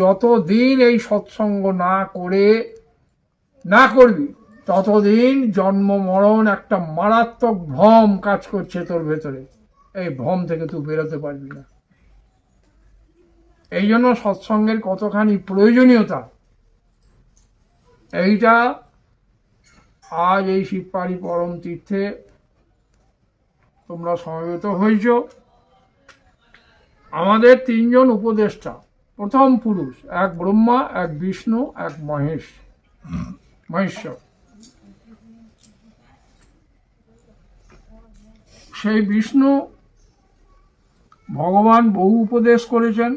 যতদিন এই সৎসঙ্গ না করবি ততদিন জন্ম মরণ একটা মারাত্মক ভ্রম কাজ করছে তোর ভেতরে। এই ভ্রম থেকে তুই বেরোতে পারবি না। এই জন্য সৎসঙ্গের কতখানি প্রয়োজনীয়তা এইটা আজ এই শিবপাড়ি পরম তীর্থে তোমরা সমবেত হয়েছ। আমাদের তিনজন উপদেষ্টা, প্রথম পুরুষ, এক ব্রহ্মা, এক বিষ্ণু, এক মহেশ্বর। সেই বিষ্ণু ভগবান বহু উপদেশ করেছেন।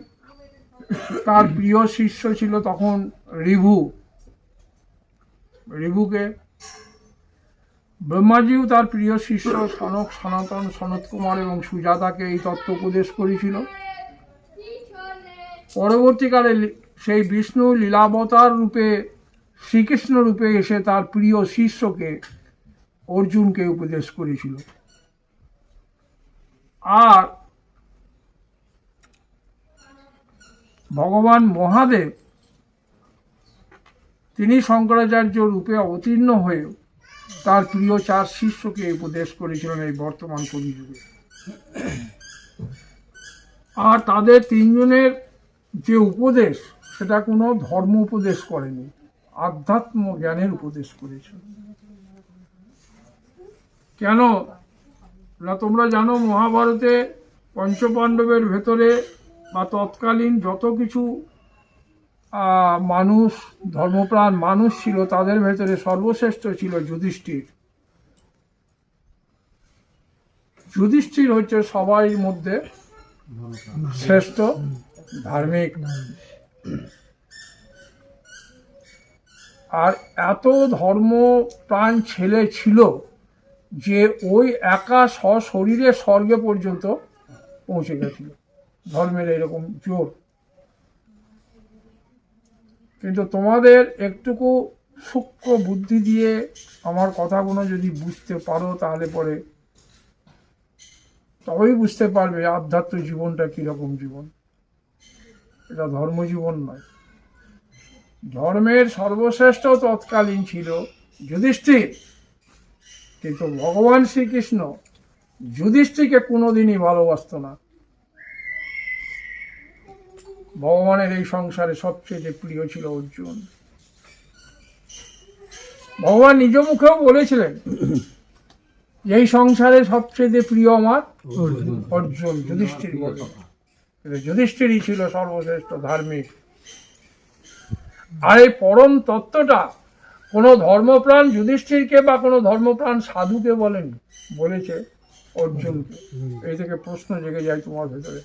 তার প্রিয় শিষ্য ছিল তখন ঋভুকে। ব্রহ্মাজিও তার প্রিয় শিষ্য সনক, সনাতন, সনত কুমার এবং সুজাতাকে এই তত্ত্ব উপদেশ করেছিল। পরবর্তীকালে সেই বিষ্ণু লীলাবতার রূপে, শ্রীকৃষ্ণ রূপে এসে তার প্রিয় শিষ্যকে অর্জুনকে উপদেশ করেছিল। আর ভগবান মহাদেব তিনি শঙ্করাচার্য রূপে অবতীর্ণ হয়ে তার প্রিয় 4 শিষ্যকে উপদেশ করেছিলেন এই বর্তমান কলিযুগে। আর তাদের 3 জনের যে উপদেশ সেটা কোনো ধর্ম উপদেশ করেনি, আধ্যাত্ম জ্ঞানের উপদেশ করেছে। কেন না তোমরা জানো, মহাভারতে পঞ্চপাণ্ডবের ভেতরে বা তৎকালীন যত কিছু মানুষ, ধর্মপ্রাণ মানুষ ছিল, তাদের ভেতরে সর্বশ্রেষ্ঠ ছিল যুধিষ্ঠির হচ্ছে সবার মধ্যে শ্রেষ্ঠ ধার্মিক। আর এত ধর্মপ্রাণ ছেলে ছিল যে ওই একা সশরীরে স্বর্গে পর্যন্ত পৌঁছে গেছিল, ধর্মের এরকম জোর। কিন্তু তোমাদের একটুকু সূক্ষ্ম বুদ্ধি দিয়ে আমার কথাগুলো যদি বুঝতে পারো তাহলে পরে তবেই বুঝতে পারবে আধ্যাত্ম জীবনটা কিরকম জীবন। এটা ধর্মজীবন নয়। ধর্মের সর্বশ্রেষ্ঠ তৎকালীন ছিল যুধিষ্ঠির, কিন্তু ভগবান শ্রীকৃষ্ণ যুধিষ্ঠিরকে কোনোদিনই ভালোবাসত না। ভগবানের এই সংসারে সবচেয়ে প্রিয় ছিল অর্জুন। ভগবান নিজ মুখেও বলেছিলেন এই সংসারে সবচেয়ে প্রিয় আমার অর্জুন, যুধিষ্ঠির বলে। যুধিষ্ঠিরই ছিল সর্বশ্রেষ্ঠ ধার্মিক। আর এই পরম তত্ত্বটা কোনো ধর্মপ্রাণ যুধিষ্ঠিরকে বা কোনো ধর্মপ্রাণ সাধুকে বলেনি, বলেছে অর্জুনকে। এই থেকে প্রশ্ন জেগে যায় তোমার ভেতরে।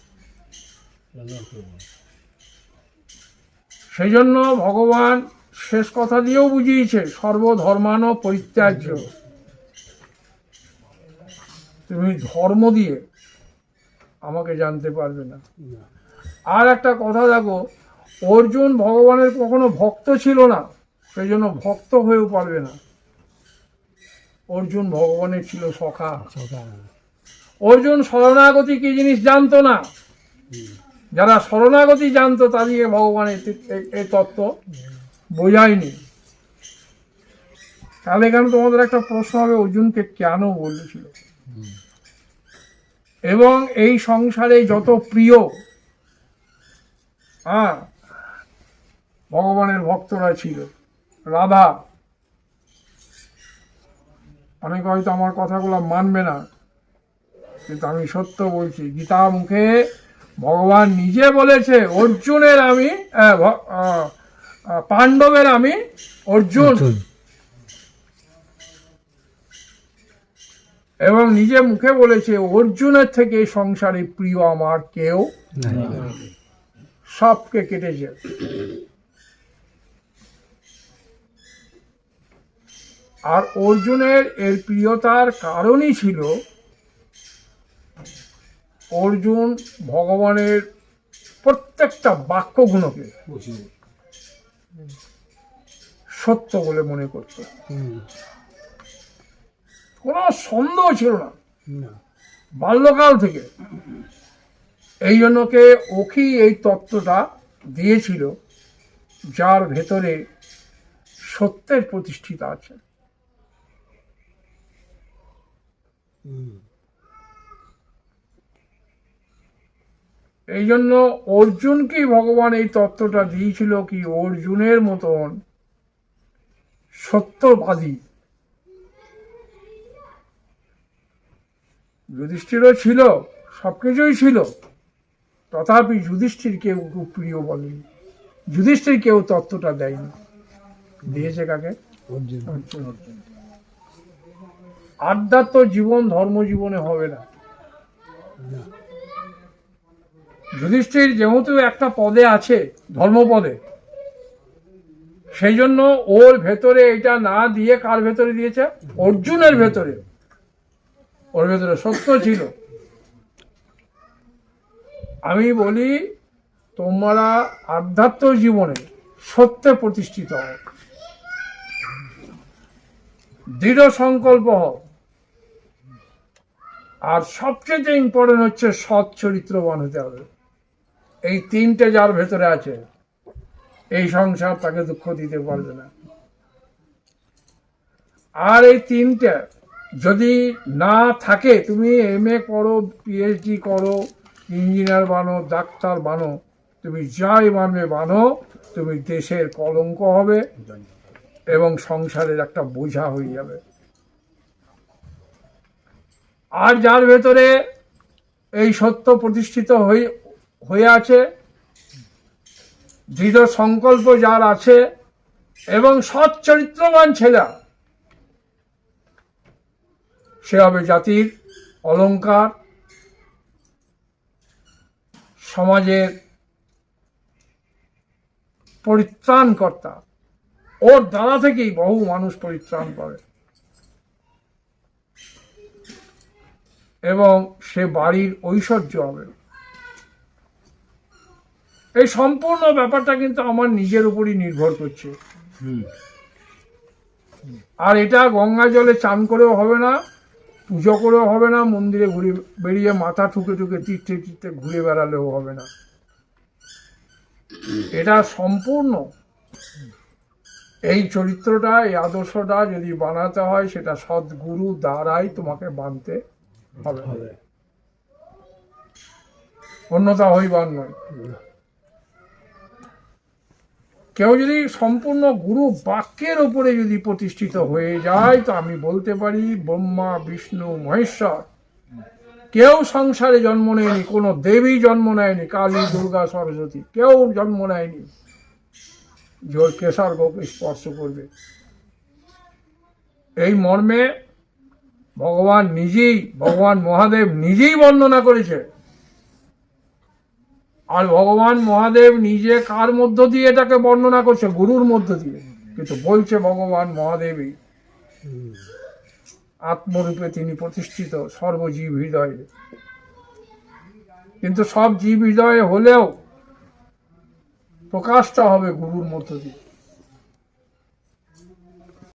সেই জন্য ভগবান শেষ কথা দিয়েও বুঝিয়েছে সর্বধর্মান পরিত্যাজ্য। তুমি ধর্ম দিয়ে আমাকে জানতে পারবে না। আর একটা কথা দেখো, অর্জুন ভগবানের কখনো ভক্ত ছিল না, সেই জন্য ভক্ত হয়েও পারবে না। অর্জুন ভগবানের ছিল সখা। অর্জুন শরণাগতি কি জিনিস জানতো না। যারা শরণাগতি জানতো তাদেরকে ভগবানের এই তত্ত্ব বোঝায়নি। তাহলে এখানে তোমাদের একটা প্রশ্ন হবে, অর্জুনকে কেন বলেছিল? এবং এই সংসারে যত প্রিয় ভগবানের ভক্তরা ছিল, রাধা, অনেকে হয়তো আমার কথাগুলো মানবে না, কিন্তু আমি সত্য বলছি। গীতা মুখে ভগবান নিজে বলেছে অর্জুনের আমি, পাণ্ডবের আমি অর্জুন, এবং নিজে মুখে বলেছে অর্জুনের থেকে সংসারে প্রিয় আমার কেউ সবকে কেটেছে। আর অর্জুনের এর প্রিয়তার কারণই ছিল অর্জুন ভগবানের প্রত্যেকটা বাক্যগুণকে সত্য বলে মনে করত, কোনো সন্দেহ ছিল না বাল্যকাল থেকে। এই জন্যকে ওকে এই তত্ত্বটা দিয়েছিল যার ভেতরে সত্যের প্রতিষ্ঠিত আছে। এই জন্য অর্জুনকেই ভগবান এই তত্ত্বটা দিয়েছিল কি অর্জুনের মতন সত্যবাদী যুধিষ্ঠিরও ছিল, সবকিছুই ছিল, তথাপি যুধিষ্ঠির কেউ খুব প্রিয় বলেনি, যুধিষ্ঠির কেউ তত্ত্বটা দেয়নি, দিয়েছে কাকে? অর্জুন। আধ্যাত্ম জীবন ধর্ম জীবনে হবে না। যুধিষ্ঠির যেহেতু একটা পদে আছে, ধর্মপদে, সেই জন্য ওর ভেতরে এটা না দিয়ে কার ভেতরে দিয়েছে? অর্জুনের ভেতরে। ওর ভেতরে সত্য ছিল। আমি বলি তোমরা আধ্যাত্ম জীবনে সত্যে প্রতিষ্ঠিত হও, দৃঢ় সংকল্প হও, আর সবচেয়ে ইম্পর্টেন্ট হচ্ছে সৎ চরিত্রবান হতে হবে। এই তিনটে যার ভেতরে আছে, এই সংসার তাকে দুঃখ দিতে পারবে না। আর এই তিনটে যদি না থাকে, তুমি MA করো, PhD করো, ইঞ্জিনিয়ার বানো, ডাক্তার বানো, তুমি যাই বানবে বানো, তুমি দেশের কলঙ্ক হবে এবং সংসারের একটা বোঝা হয়ে যাবে। আর যার ভেতরে এই সত্য প্রতিষ্ঠিত হয়ে আছে, দৃঢ় সংকল্প যার আছে এবং সৎ চরিত্রবান ছেলে, সে হবে জাতির অলংকার, সমাজের পরিত্রাণকর্তা। ওর দ্বারা থেকেই বহু মানুষ পরিত্রাণ পাবে এবং সে বাড়ির ঐশ্বর্য হবে। এই সম্পূর্ণ ব্যাপারটা কিন্তু আমার নিজের উপরই নির্ভর করছে। আর এটা গঙ্গা জলে চান করেও হবে না, পুজো করেও হবে না, মন্দিরে ঘুরে বেরিয়ে মাথা ঠুকে ঠুকে তীর্থে তীর্থে ঘুরে বেড়ালেও হবে না। এটা সম্পূর্ণ এই চরিত্রটা, এই আদর্শটা যদি বানাতে হয়, সেটা সদ্গুরু দ্বারাই তোমাকে বানতে হবে, অন্যথা হইবার নয়। কেউ যদি সম্পূর্ণ গুরু বাক্যের উপরে যদি প্রতিষ্ঠিত হয়ে যায়, তো আমি বলতে পারি ব্রহ্মা বিষ্ণু মহেশ্বর কেউ সংসারে জন্ম নেয়নি, কোনো দেবী জন্ম নেয়নি, কালী দুর্গা সরস্বতী কেউ জন্ম নেয়নি যে ওই কেশরগোকে স্পর্শ করবে। এই মর্মে ভগবান মহাদেব নিজেই বর্ণনা করেছে। আর ভগবান মহাদেব নিজে কার মধ্য দিয়ে এটাকে বর্ণনা করছে? গুরুর মধ্য দিয়ে। কিন্তু বলছে ভগবান মহাদেবই আত্মরূপে তিনি প্রতিষ্ঠিত সর্বজীব হৃদয়ে। কিন্তু সব জীব হৃদয়ে হলেও প্রকাশটা হবে গুরুর মধ্য দিয়ে।